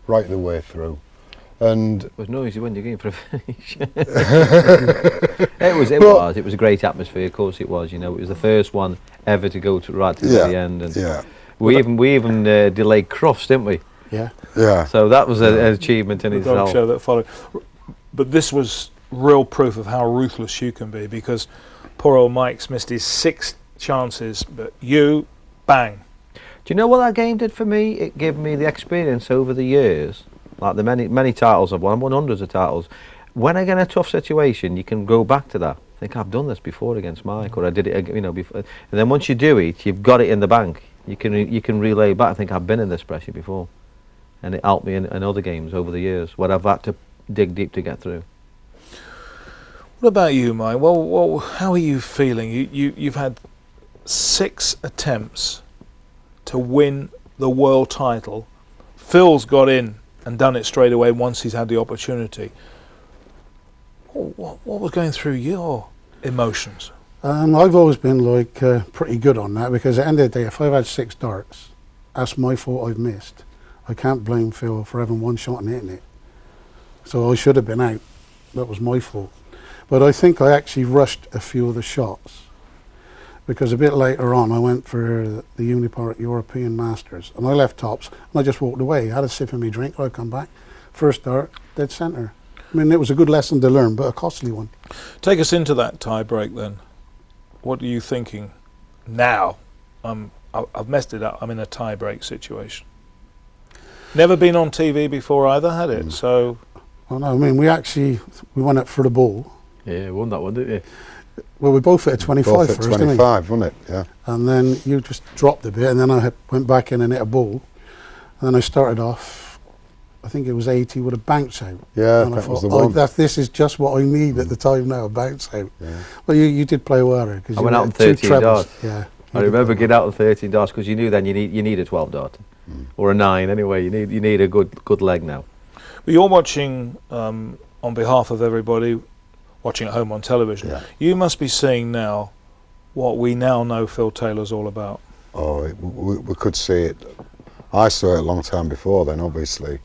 right the way through. And it was noisy when you're going for a finish. It was a great atmosphere, of course it was. You know, it was the first one ever to go to the end, and we even delayed Crufts, didn't we? Yeah. So that was an achievement in itself. The dog show that followed. But this was real proof of how ruthless you can be, because poor old Mike's missed his 6 chances, but you, bang. Do you know what that game did for me? It gave me the experience over the years. Like the many titles I've won hundreds of titles. When I get in a tough situation, you can go back to that. Think I've done this before against Mike, or I did it, before. And then once you do it, you've got it in the bank. You can relay back. I think I've been in this pressure before, and it helped me in other games over the years where I've had to dig deep to get through. What about you, Mike? Well, how are you feeling? You've had 6 attempts to win the world title. Phil's got in and done it straight away once he's had the opportunity. What was going through your emotions? I've always been pretty good on that, because at the end of the day, if I've had 6 darts, that's my fault I've missed. I can't blame Phil for having one shot and hitting it. So I should have been out. That was my fault. But I think I actually rushed a few of the shots, because a bit later on I went for the Unipart European Masters and I left tops and I just walked away. I had a sip of my drink, I'd come back, first dart, dead centre. I mean, it was a good lesson to learn, but a costly one. Take us into that tie break then. What are you thinking now? I've messed it up, I'm in a tie break situation. Never been on TV before either, had it? So. Oh no, I mean, we went up for the ball. Yeah, won that one, didn't you? Well, we both hit a 25 both first, at 25, wasn't it? Yeah. And then you just dropped a bit, and then I went back in and hit a ball. And then I started off, I think it was 80 with a bounce out. Yeah, and that was the one. This is just what I need at the time now, a bounce out. Yeah. Well, you did play well there. I went out on 13 darts. Yeah. I remember getting out on 13 darts, because you knew then you need a 12 dart. Or a 9 anyway. You need a good leg now. But you're watching, on behalf of everybody watching at home on television, you must be seeing now what we now know Phil Taylor's all about. Oh, we could see it. I saw it a long time before then, obviously.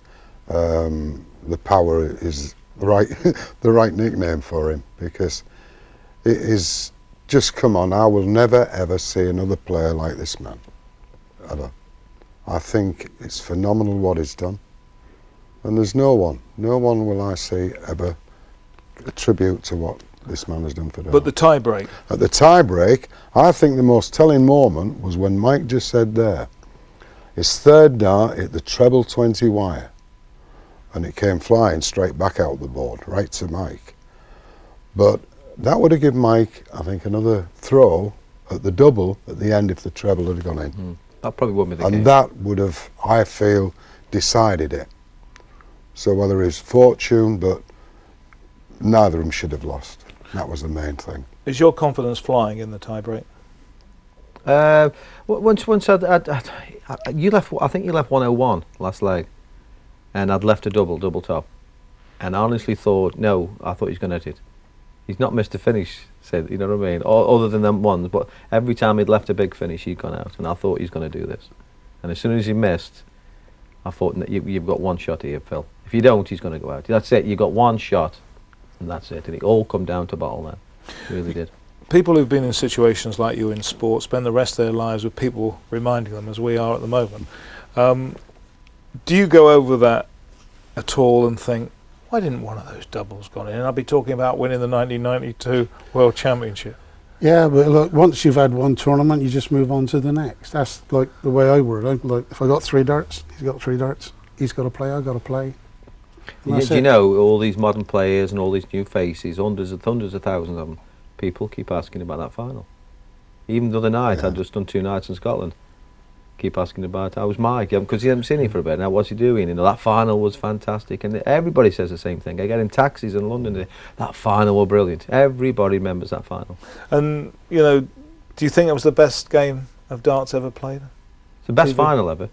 The power is the right nickname for him, because it is just, come on, I will never ever see another player like this man, ever. I think it's phenomenal what he's done, and there's no one will I see ever attribute to what this man has done for them. But the tie break? At the tie break, I think the most telling moment was when Mike just said there, his third dart hit the treble 20 wire, and it came flying straight back out the board, right to Mike. But that would have given Mike, I think, another throw at the double at the end if the treble had gone in. That probably would be the case. And that would have, I feel, decided it. So whether it's fortune, but neither of them should have lost. That was the main thing. Is your confidence flying in the tie break? Once you left. I think you left 101 last leg, and I'd left a double top, and I honestly thought, I thought he's going to hit it. He's not missed a finish, said, you know what I mean, other than them ones. But every time he'd left a big finish, he'd gone out, and I thought he's going to do this. And as soon as he missed, I thought, you've got one shot here, Phil. If you don't, he's going to go out. That's it. You got one shot, and that's it. And it all come down to bottle now. It really did. People who've been in situations like you in sport spend the rest of their lives with people reminding them, as we are at the moment. Do you go over that at all and think, why didn't one of those doubles gone in? I'd be talking about winning the 1992 World Championship. Yeah, but look, once you've had one tournament, you just move on to the next. That's like the way I work. Like, if I got 3 darts, he's got 3 darts. He's got to play, I've got to play. You know, all these modern players and all these new faces, hundreds of thousands of them, people keep asking about that final. Even the other night, I'd just done 2 nights in Scotland. Keep asking about how was Mike, because you haven't seen him for a bit. Now, what's he doing? You know, that final was fantastic, and everybody says the same thing. I get in taxis in London. That final was brilliant. Everybody remembers that final. And you know, do you think it was the best game of darts ever played? It's the best final ever.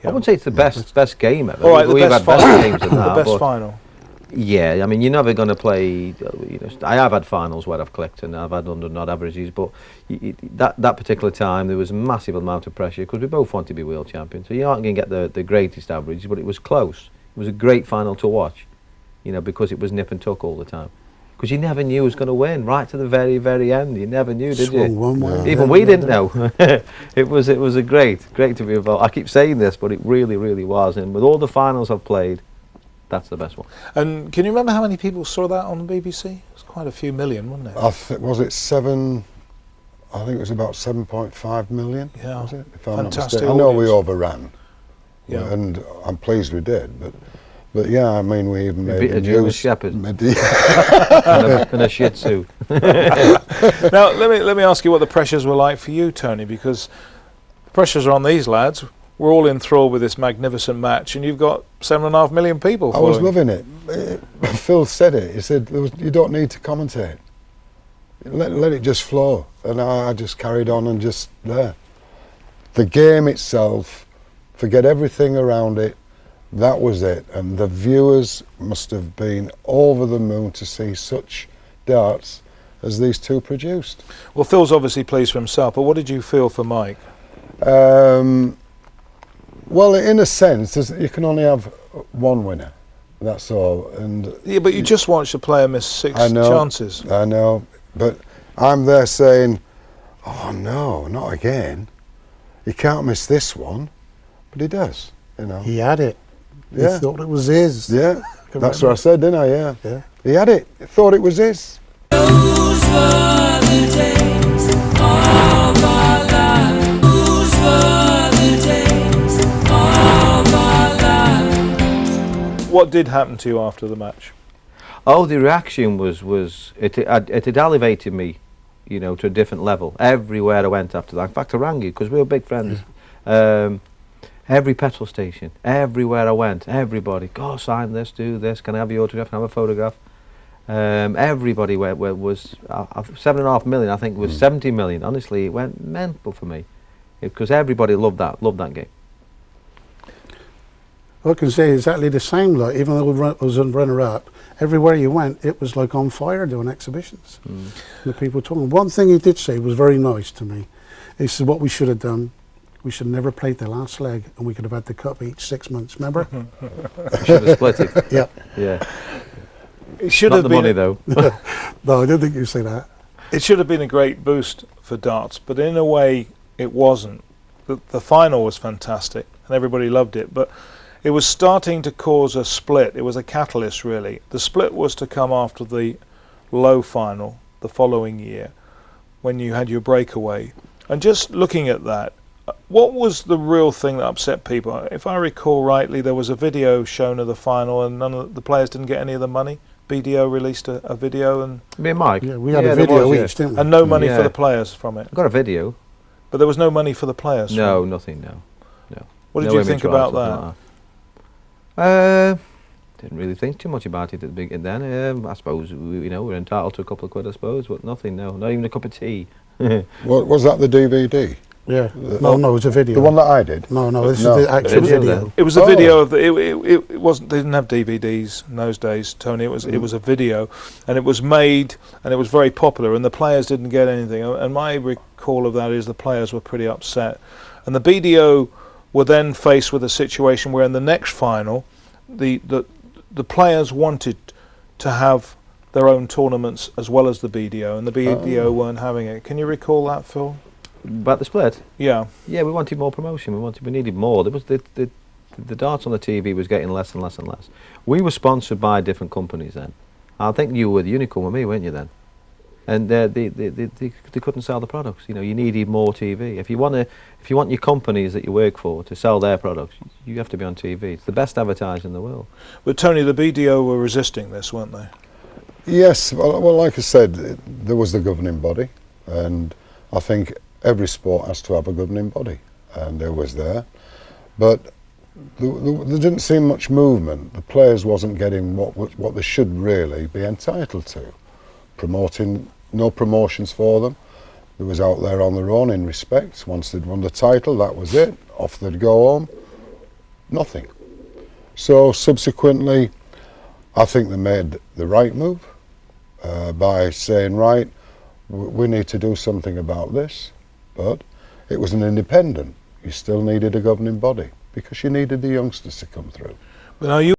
I wouldn't say it's the best game ever. All right, We've had better games than that. The best final. Yeah, I mean, you're never going to play. You know, I have had finals where I've clicked and I've had under not averages, but that particular time there was a massive amount of pressure because we both want to be world champions. So you aren't going to get the greatest average, but it was close. was a great final to watch, you know, because it was nip and tuck all the time. Because you never knew who was going to win, right to the very, very end. You never knew, did you? One way, Even we didn't know. It was a great to be involved. I keep saying this, but it really, really was. And with all the finals I've played, that's the best one. And can you remember how many people saw that on the BBC? It was quite a few million, wasn't it? Was it 7? I think it was about 7.5 million. Yeah, was it? If I'm not fantastic. mistaken. I know we audience. overran, Yeah. and I'm pleased we did. But yeah, I mean, we even made beat a German Shepherd. and And a Shih Tzu. Now, let me ask you what the pressures were like for you, Tony, because the pressures are on these lads. We're all enthralled with this magnificent match, and you've got 7.5 million people I was following. loving it. Phil said it. He said, "You don't need to commentate. Let it just flow." And I just carried on and just there. The game itself, forget everything around it. That was it. And the viewers must have been over the moon to see such darts as these two produced. Well, Phil's obviously pleased for himself, but what did you feel for Mike? Well, in a sense, you can only have one winner. That's all. And Yeah, but you just watched a player miss 6 I know, chances. I know, but I'm there saying, "Oh no, not again! He can't miss this one," but he does. You know. He had it. Yeah. He thought it was his. Yeah, Can that's remember. what I said, didn't I? Yeah. Yeah. He had it. He thought it was his. Those were the days of our lives. Those were the days of our lives. What did happen to you after the match? Oh, the reaction was it had elevated me, you know, to a different level. Everywhere I went after that. In fact, I rang you because we were big friends. Every petrol station, everywhere I went, everybody, go sign this, do this, can I have your autograph, can I have a photograph? Everybody was 7.5 million, I think it was 70 million. Honestly, it went mental for me because everybody loved that game. I can say exactly the same. Like, even though I was a runner-up, everywhere you went, it was like on fire doing exhibitions. The people talking. One thing he did say was very nice to me. He said, "What we should have done, we should have never played the last leg, and we could have had the cup each 6 months." Remember? Should have split it. Yeah. Yeah. It should Not have the been money though. No, I didn't think you'd say that. It should have been a great boost for darts, but in a way it wasn't. The final was fantastic and everybody loved it, but it was starting to cause a split. It was a catalyst, really. The split was to come after the low final the following year when you had your breakaway. And just looking at that, what was the real thing that upset people? If I recall rightly, there was a video shown of the final and none of the players didn't get any of the money. BDO released a video and Me and Mike. Yeah, we had Yeah, a there video was, each, didn't we? no money Yeah. for the players from it. I got a video. But there was no money for the players. No, from it. nothing. No. What did No you image think rights, about nothing that? like that. Didn't really think too much about it at the beginning. Then I suppose we're entitled to a couple of quid, I suppose, but nothing. No, not even a cup of tea. Was that the DVD? Yeah. No, it was a video. The one that I did? No, this No. is the actual Video video. then. It was a Oh. video of the. It wasn't. They didn't have DVDs in those days, Tony. It was a video, and it was made, and it was very popular, and the players didn't get anything. And my recall of that is the players were pretty upset, and the BDO were then faced with a situation where in the next final, the players wanted to have their own tournaments as well as the BDO, and the BDO weren't having it. Can you recall that, Phil? About the split. Yeah. Yeah, we wanted more promotion. We needed more. There was the darts on the TV was getting less and less and less. We were sponsored by different companies then. I think you were the Unicorn with me, weren't you then? And they couldn't sell the products. You know, you needed more TV. If you want your companies that you work for to sell their products, you have to be on TV. It's the best advertising in the world. But Tony, the BDO were resisting this, weren't they? Yes, well, like I said, there was the governing body, and I think every sport has to have a governing body, and it was there. But there didn't seem much movement. The players wasn't getting what they should really be entitled to. No promotions for them. They was out there on their own in respect. Once they'd won the title, that was it. Off they'd go home. Nothing. So subsequently, I think they made the right move by saying, right, we need to do something about this. But it was an independent. You still needed a governing body because you needed the youngsters to come through. But now you